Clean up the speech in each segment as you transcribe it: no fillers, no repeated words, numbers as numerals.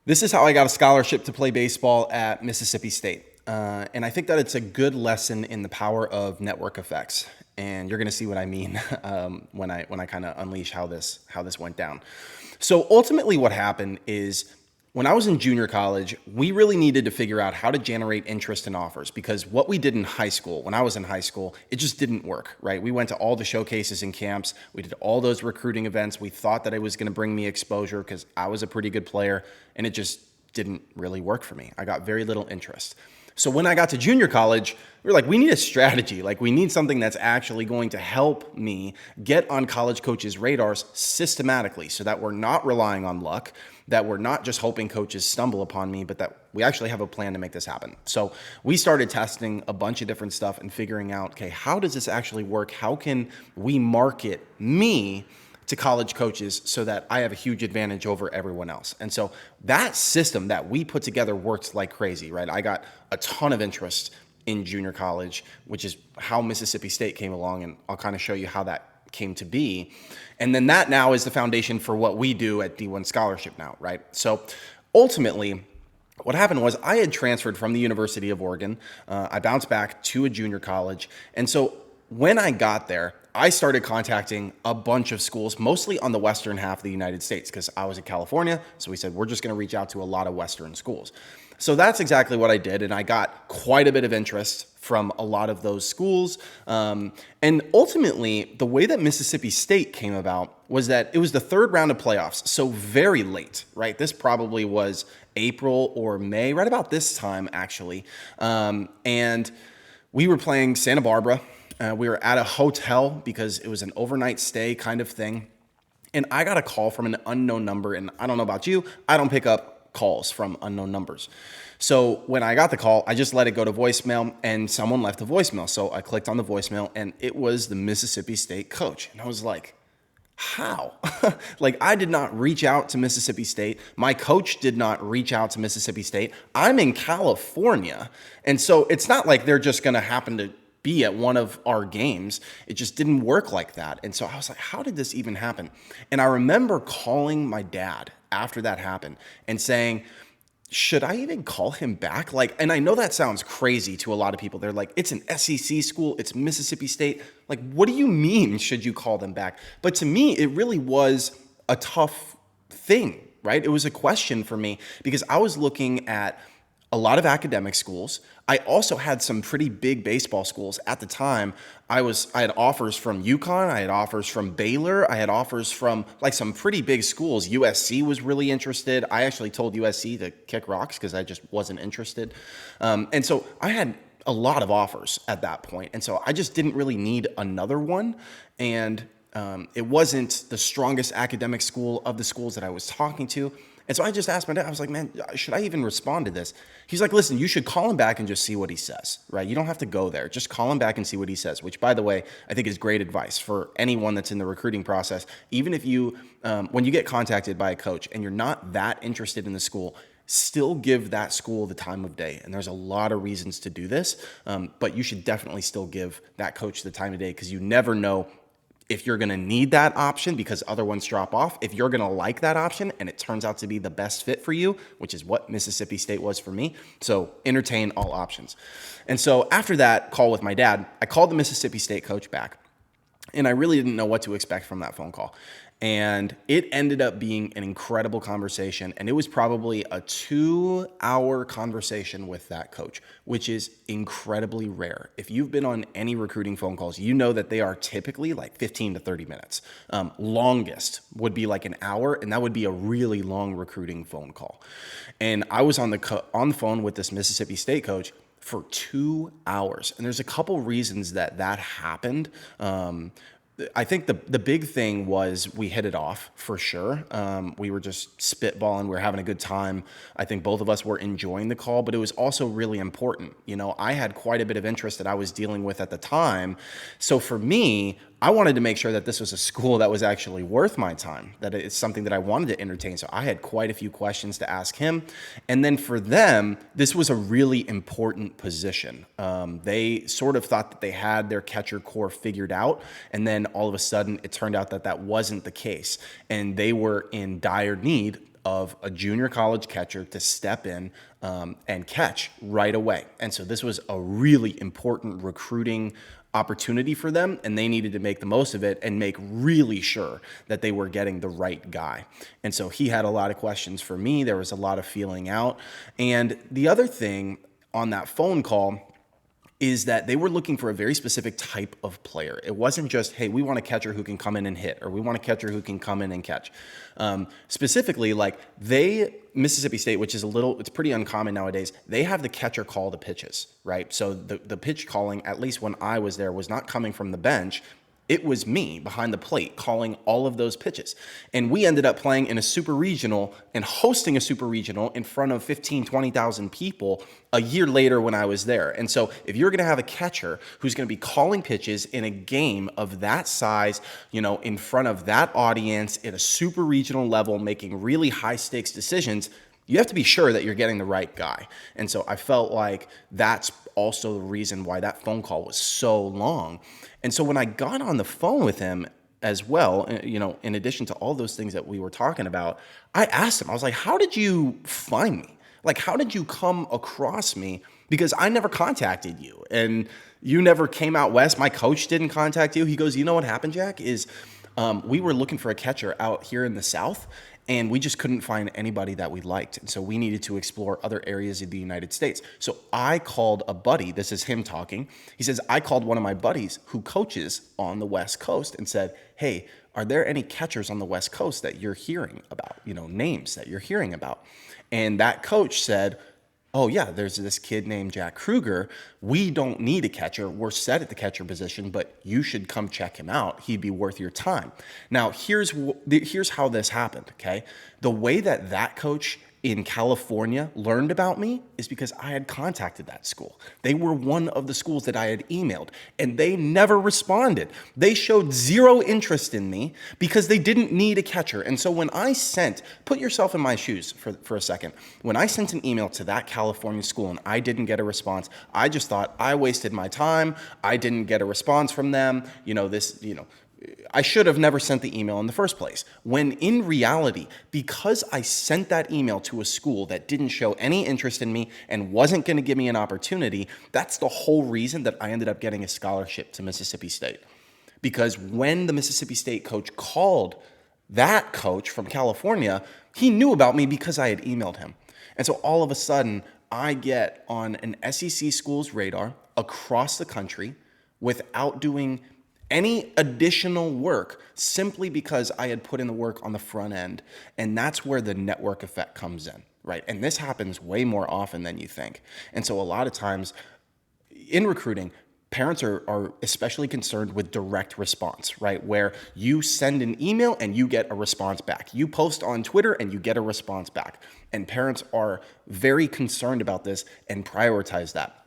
This is how I got a scholarship to play baseball at Mississippi State. And I think that it's a good lesson in the power of network effects. And you're going to see what I mean when I kind of unleash how this went down. So ultimately, what happened is when I was in junior college, we really needed to figure out how to generate interest in offers because what we did in high school, when I was in high school, it just didn't work, right? We went to all the showcases and camps. We did all those recruiting events. We thought that it was going to bring me exposure because I was a pretty good player, and it just didn't really work for me. I got very little interest. So when I got to junior college, we were like, we need a strategy. Like, we need something that's actually going to help me get on college coaches' radars systematically so that we're not relying on luck, that we're not just hoping coaches stumble upon me, but that we actually have a plan to make this happen. So we started testing a bunch of different stuff and figuring out, okay, how does this actually work? How can we market me to college coaches so that I have a huge advantage over everyone else? And so that system that we put together worked like crazy, right? I got a ton of interest in junior college, which is how Mississippi State came along, and I'll kind of show you how that came to be. And then that now is the foundation for what we do at D1 Scholarship now, right? So ultimately, what happened was I had transferred from the University of Oregon. I bounced back to a junior college. And so when I got there, I started contacting a bunch of schools, mostly on the western half of the United States, because I was in California. So we said, we're just going to reach out to a lot of western schools. So that's exactly what I did. And I got quite a bit of interest from a lot of those schools. And ultimately, the way that Mississippi State came about was that it was the third round of playoffs. So very late, right? This probably was April or May, right about this time, actually. And we were playing Santa Barbara. We were at a hotel because it was an overnight stay kind of thing. And I got a call from an unknown number. And I don't know about you, I don't pick up calls from unknown numbers. So when I got the call, I just let it go to voicemail, and someone left a voicemail. So I clicked on the voicemail, and it was the Mississippi State coach. And I was like, how? Like, I did not reach out to Mississippi State. My coach did not reach out to Mississippi State. I'm in California. And so it's not like they're just going to happen to be at one of our games. It just didn't work like that. And so I was like, how did this even happen? And I remember calling my dad after that happened and saying, should I even call him back? Like, and I know that sounds crazy to a lot of people. They're like, it's an SEC school, it's Mississippi State. Like, what do you mean, should you call them back? But to me, it really was a tough thing, right? It was a question for me because I was looking at a lot of academic schools. I also had some pretty big baseball schools at the time. I had offers from UConn, I had offers from Baylor, I had offers from like some pretty big schools. USC was really interested. I actually told USC to kick rocks because I just wasn't interested. And so I had a lot of offers at that point. And so I just didn't really need another one. And it wasn't the strongest academic school of the schools that I was talking to. And so I just asked my dad, I was like, man, should I even respond to this? He's like, listen, you should call him back and just see what he says, right? You don't have to go there. Just call him back and see what he says, which, by the way, I think is great advice for anyone that's in the recruiting process. Even if you, when you get contacted by a coach and you're not that interested in the school, still give that school the time of day. And there's a lot of reasons to do this, but you should definitely still give that coach the time of day because you never know if you're going to need that option because other ones drop off, if you're going to like that option and it turns out to be the best fit for you, which is what Mississippi State was for me. So entertain all options. And so after that call with my dad, I called the Mississippi State coach back, and I really didn't know what to expect from that phone call. And it ended up being an incredible conversation. And it was probably a 2-hour conversation with that coach, which is incredibly rare. If you've been on any recruiting phone calls, you know that they are typically like 15 to 30 minutes. Longest would be like an hour, and that would be a really long recruiting phone call. And I was on the phone with this Mississippi State coach for 2 hours. And there's a couple reasons that happened. I think the big thing was we hit it off for sure. We were just spitballing. We were having a good time. I think both of us were enjoying the call, but it was also really important. You know, I had quite a bit of interest that I was dealing with at the time. So for me, I wanted to make sure that this was a school that was actually worth my time, that it's something that I wanted to entertain. So I had quite a few questions to ask him. And then for them, this was a really important position. They sort of thought that they had their catcher core figured out. And then all of a sudden, it turned out that that wasn't the case. And they were in dire need of a junior college catcher to step in and catch right away. And so this was a really important recruiting opportunity for them, and they needed to make the most of it and make really sure that they were getting the right guy. And so he had a lot of questions for me. There was a lot of feeling out. And the other thing on that phone call is that they were looking for a very specific type of player. It wasn't just, hey, we want a catcher who can come in and hit, or we want a catcher who can come in and catch. Specifically, like Mississippi State, which is it's pretty uncommon nowadays, they have the catcher call the pitches, right? So the pitch calling, at least when I was there, was not coming from the bench. It was me behind the plate calling all of those pitches. And we ended up playing in a super regional and hosting a super regional in front of 15, 20,000 people a year later when I was there. And so if you're going to have a catcher who's going to be calling pitches in a game of that size, in front of that audience at a super regional level, making really high stakes decisions, you have to be sure that you're getting the right guy. And so I felt like that's also the reason why that phone call was so long. And so when I got on the phone with him as well, in addition to all those things that we were talking about, I asked him, I was like, how did you find me? Like, how did you come across me? Because I never contacted you and you never came out west. My coach didn't contact you. He goes, you know what happened, Jack, is we were looking for a catcher out here in the South, and we just couldn't find anybody that we liked. And so we needed to explore other areas of the United States. So I called a buddy. This is him talking. He says, I called one of my buddies who coaches on the West Coast and said, hey, are there any catchers on the West Coast that you're hearing about, names that you're hearing about? And that coach said, oh yeah, there's this kid named Jack Kruger. We don't need a catcher. We're set at the catcher position, but you should come check him out. He'd be worth your time. Now, here's how this happened, okay? The way that coach in California learned about me is because I had contacted that school. They were one of the schools that I had emailed, and they never responded. They showed zero interest in me because they didn't need a catcher. And so when I put yourself in my shoes for a second. When I sent an email to that California school and I didn't get a response, I just thought I wasted my time. I didn't get a response from them. I should have never sent the email in the first place. When in reality, because I sent that email to a school that didn't show any interest in me and wasn't going to give me an opportunity, that's the whole reason that I ended up getting a scholarship to Mississippi State. Because when the Mississippi State coach called that coach from California, he knew about me because I had emailed him. And so all of a sudden, I get on an SEC school's radar across the country without doing any additional work, simply because I had put in the work on the front end. And that's where the network effect comes in, right? And this happens way more often than you think. And so a lot of times in recruiting, parents are especially concerned with direct response, right? Where you send an email and you get a response back. You post on Twitter and you get a response back. And parents are very concerned about this and prioritize that.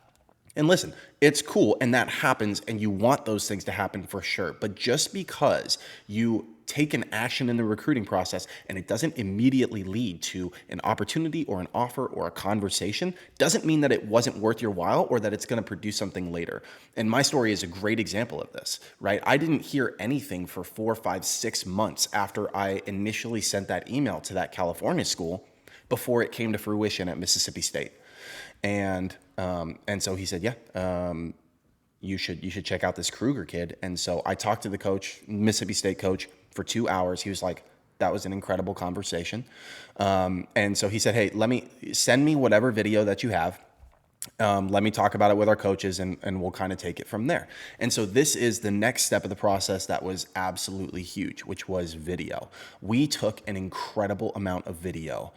And listen, it's cool and that happens and you want those things to happen for sure. But just because you take an action in the recruiting process and it doesn't immediately lead to an opportunity or an offer or a conversation doesn't mean that it wasn't worth your while or that it's going to produce something later. And my story is a great example of this, right? I didn't hear anything for 4, 5, 6 months after I initially sent that email to that California school before it came to fruition at Mississippi State. And so he said, yeah, you should check out this Kruger kid. And so I talked to the coach, Mississippi State coach, for 2 hours. He was like, that was an incredible conversation. And so he said, hey, send me whatever video that you have. Let me talk about it with our coaches and we'll kind of take it from there. And so this is the next step of the process that was absolutely huge, which was video. We took an incredible amount of video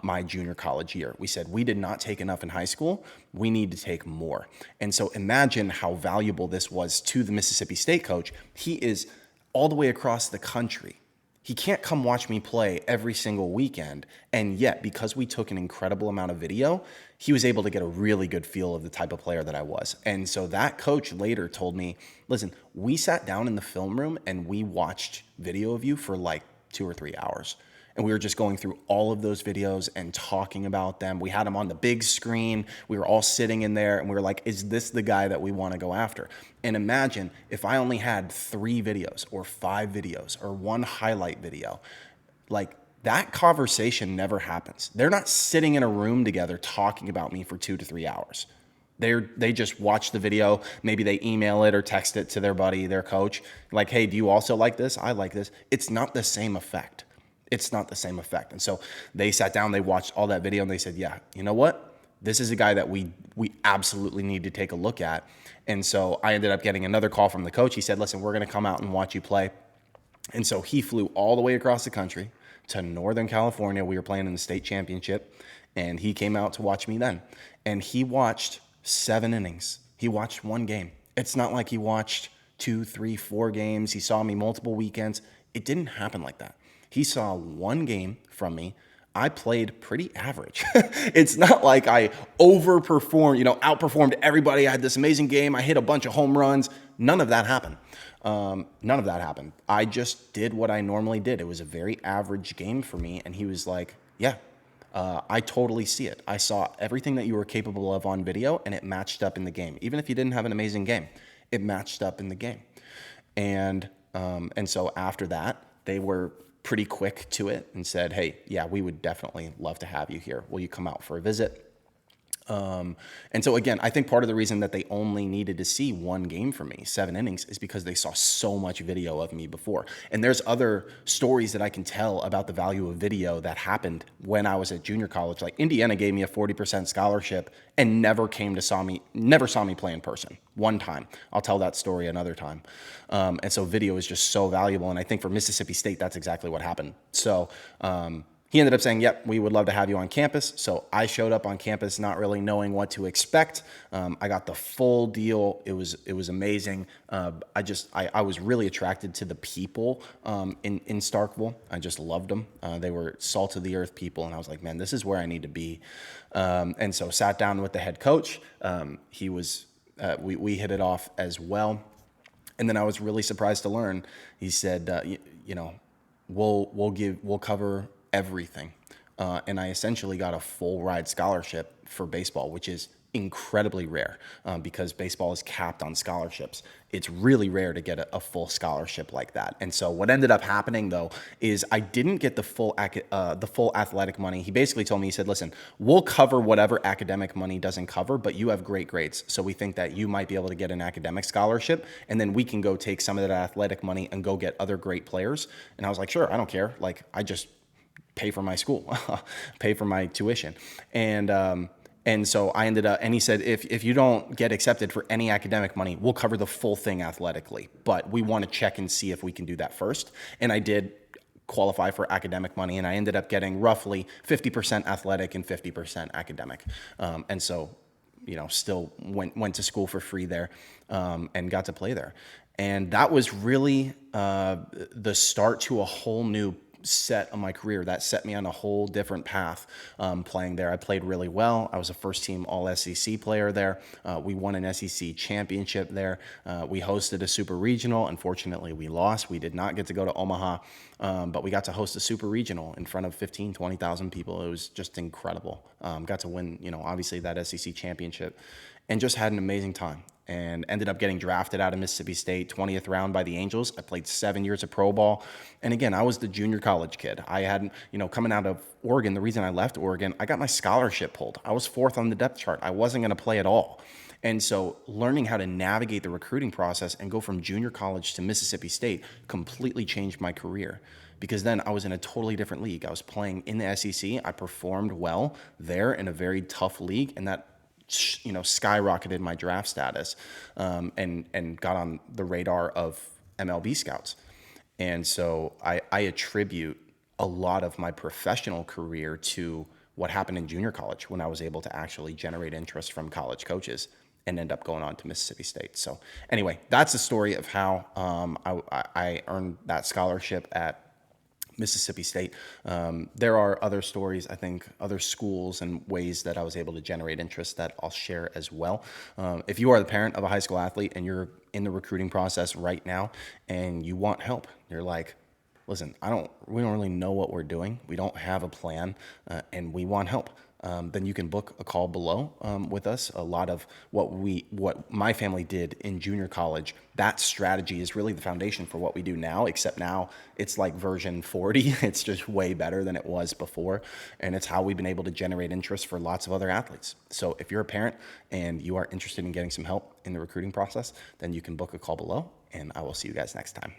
my junior college year. We said we did not take enough in high school. We need to take more. And so imagine how valuable this was to the Mississippi State coach. He is all the way across the country. He can't come watch me play every single weekend. And yet, because we took an incredible amount of video, he was able to get a really good feel of the type of player that I was. And so that coach later told me, listen, we sat down in the film room and we watched video of you for like 2 or 3 hours. And we were just going through all of those videos and talking about them. We had them on the big screen. We were all sitting in there and we were like, is this the guy that we want to go after? And imagine if I only had 3 videos or 5 videos or 1 highlight video, like that conversation never happens. They're not sitting in a room together talking about me for 2 to 3 hours. They just watch the video. Maybe they email it or text it to their buddy, their coach, like, hey, do you also like this? I like this. It's not the same effect. It's not the same effect. And so they sat down, they watched all that video, and they said, yeah, you know what? This is a guy that we absolutely need to take a look at. And so I ended up getting another call from the coach. He said, listen, we're going to come out and watch you play. And so he flew all the way across the country to Northern California. We were playing in the state championship, and he came out to watch me then. And he watched 7 innings. He watched one game. It's not like he watched 2, 3, 4 games. He saw me multiple weekends. It didn't happen like that. He saw one game from me. I played pretty average. It's not like I overperformed, outperformed everybody. I had this amazing game. I hit a bunch of home runs. None of that happened. None of that happened. I just did what I normally did. It was a very average game for me. And he was like, yeah, I totally see it. I saw everything that you were capable of on video, and it matched up in the game. Even if you didn't have an amazing game, it matched up in the game. And so after that, they were pretty quick to it and said, hey, yeah, we would definitely love to have you here. Will you come out for a visit? And so again, I think part of the reason that they only needed to see one game from me, 7 innings, is because they saw so much video of me before. And there's other stories that I can tell about the value of video that happened when I was at junior college. Like Indiana gave me a 40% scholarship and never saw me play in person. One time. I'll tell that story another time. And so video is just so valuable. And I think for Mississippi State, that's exactly what happened. So, he ended up saying, yep, we would love to have you on campus. So I showed up on campus not really knowing what to expect. I got the full deal. It was amazing. I was really attracted to the people in Starkville. I just loved them. They were salt of the earth people. And I was like, man, this is where I need to be. And so sat down with the head coach. We hit it off as well. And then I was really surprised to learn, he said, we'll cover everything. And I essentially got a full ride scholarship for baseball, which is incredibly rare because baseball is capped on scholarships. It's really rare to get a full scholarship like that. And so what ended up happening though is I didn't get the full athletic money. He basically told me, he said, listen, we'll cover whatever academic money doesn't cover, but you have great grades. So we think that you might be able to get an academic scholarship, and then we can go take some of that athletic money and go get other great players. And I was like, sure, I don't care. Like I just pay for my school, pay for my tuition. And so I ended up, and he said, if you don't get accepted for any academic money, we'll cover the full thing athletically, but we want to check and see if we can do that first. And I did qualify for academic money, and I ended up getting roughly 50% athletic and 50% academic. And so, still went to school for free there, and got to play there. And that was really the start to a whole new set of my career. That set me on a whole different path playing there. I played really well. I was a first team all SEC player there. We won an SEC championship there. We hosted a super regional. Unfortunately, we lost. We did not get to go to Omaha, but we got to host a super regional in front of 15, 20,000 people. It was just incredible. Got to win, obviously that SEC championship, and just had an amazing time. And ended up getting drafted out of Mississippi State, 20th round by the Angels. I played 7 years of pro ball. And again, I was the junior college kid. I hadn't, coming out of Oregon, the reason I left Oregon, I got my scholarship pulled. I was 4th on the depth chart. I wasn't going to play at all. And so learning how to navigate the recruiting process and go from junior college to Mississippi State completely changed my career. Because then I was in a totally different league. I was playing in the SEC. I performed well there in a very tough league, and that skyrocketed my draft status, and got on the radar of MLB scouts. And so I attribute a lot of my professional career to what happened in junior college when I was able to actually generate interest from college coaches and end up going on to Mississippi State. So anyway, that's the story of how I earned that scholarship at Mississippi State. There are other stories, I think, other schools and ways that I was able to generate interest that I'll share as well. If you are the parent of a high school athlete and you're in the recruiting process right now and you want help, you're like, listen, we don't really know what we're doing. We don't have a plan, and we want help. Then you can book a call below with us. A lot of what my family did in junior college, that strategy is really the foundation for what we do now, except now it's like version 40. It's just way better than it was before. And it's how we've been able to generate interest for lots of other athletes. So if you're a parent and you are interested in getting some help in the recruiting process, then you can book a call below, and I will see you guys next time.